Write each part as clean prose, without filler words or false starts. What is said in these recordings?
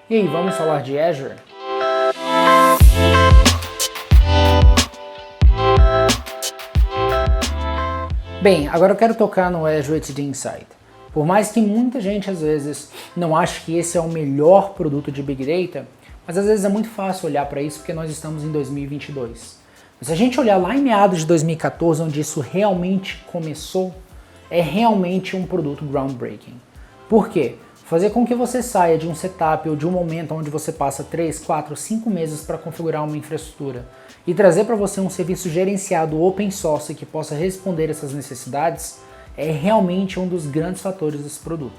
E aí, vamos falar de Azure? Bem, agora eu quero tocar no Azure HD Insight. Por mais que muita gente às vezes não ache que esse é o melhor produto de Big Data, mas às vezes é muito fácil olhar para isso porque nós estamos em 2022. Mas se a gente olhar lá em meados de 2014, onde isso realmente começou, é realmente um produto groundbreaking. Por quê? Fazer com que você saia de um setup ou de um momento onde você passa 3, 4, 5 meses para configurar uma infraestrutura e trazer para você um serviço gerenciado open source que possa responder essas necessidades é realmente um dos grandes fatores desse produto.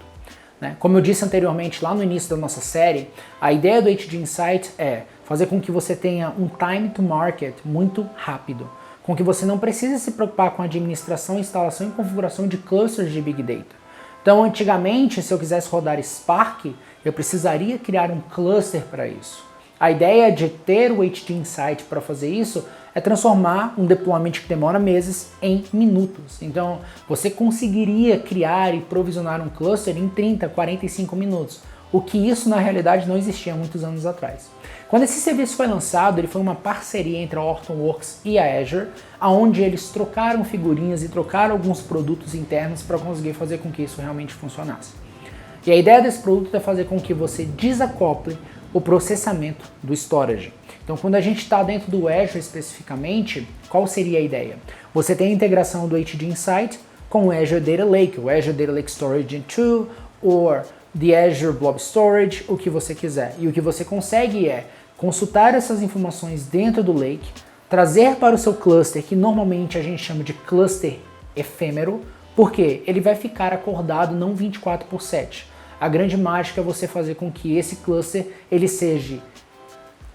Como eu disse anteriormente lá no início da nossa série, a ideia do HD Insight é fazer com que você tenha um time to market muito rápido, com que você não precise se preocupar com a administração, instalação e configuração de clusters de Big Data. Então, antigamente, se eu quisesse rodar Spark, eu precisaria criar um cluster para isso. A ideia de ter o HD Insight para fazer isso é transformar um deployment que demora meses em minutos. Então, você conseguiria criar e provisionar um cluster em 30, 45 minutos, o que isso na realidade não existia há muitos anos atrás. Quando esse serviço foi lançado, ele foi uma parceria entre a Hortonworks e a Azure, onde eles trocaram figurinhas e trocaram alguns produtos internos para conseguir fazer com que isso realmente funcionasse. E a ideia desse produto é fazer com que você desacople o processamento do storage. Então, quando a gente está dentro do Azure especificamente, qual seria a ideia? Você tem a integração do HD Insight com o Azure Data Lake, o Azure Data Lake Storage Gen 2, ou the Azure Blob Storage, o que você quiser. E o que você consegue é consultar essas informações dentro do Lake, trazer para o seu cluster, que normalmente a gente chama de cluster efêmero, porque ele vai ficar acordado não 24/7. A grande mágica é você fazer com que esse cluster ele seja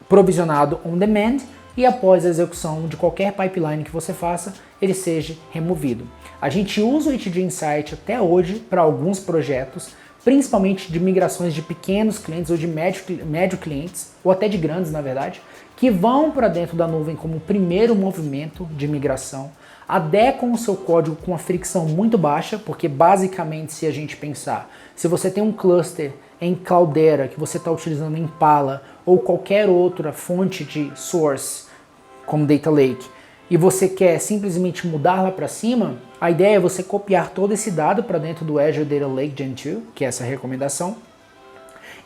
provisionado on demand e após a execução de qualquer pipeline que você faça, ele seja removido. A gente usa o HD Insight até hoje para alguns projetos, principalmente de migrações de pequenos clientes ou de médio clientes, ou até de grandes, na verdade, que vão para dentro da nuvem como primeiro movimento de migração, adequam o seu código com uma fricção muito baixa, porque basicamente, se a gente pensar, se você tem um cluster em Cloudera que você está utilizando em Impala ou qualquer outra fonte de source, como Data Lake, e você quer simplesmente mudar lá para cima, a ideia é você copiar todo esse dado para dentro do Azure Data Lake Gen 2, que é essa recomendação,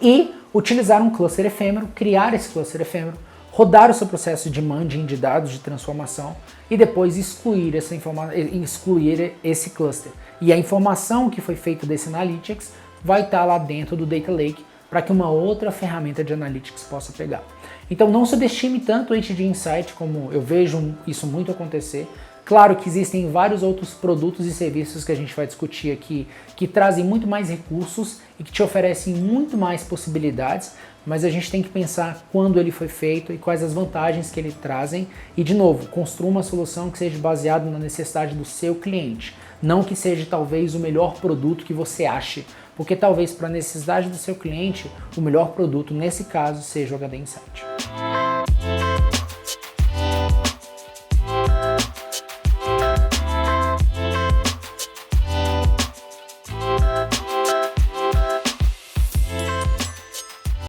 e utilizar um cluster efêmero, criar esse cluster efêmero, rodar o seu processo de manging de dados de transformação e depois excluir esse cluster. E a informação que foi feita desse Analytics vai estar lá dentro do Data Lake para que uma outra ferramenta de Analytics possa pegar. Então não subestime tanto o HD Insight, como eu vejo isso muito acontecer. Claro que existem vários outros produtos e serviços que a gente vai discutir aqui que trazem muito mais recursos e que te oferecem muito mais possibilidades, mas a gente tem que pensar quando ele foi feito e quais as vantagens que ele trazem e, de novo, construa uma solução que seja baseada na necessidade do seu cliente, não que seja talvez o melhor produto que você ache, porque talvez para a necessidade do seu cliente o melhor produto nesse caso seja o HD Insight.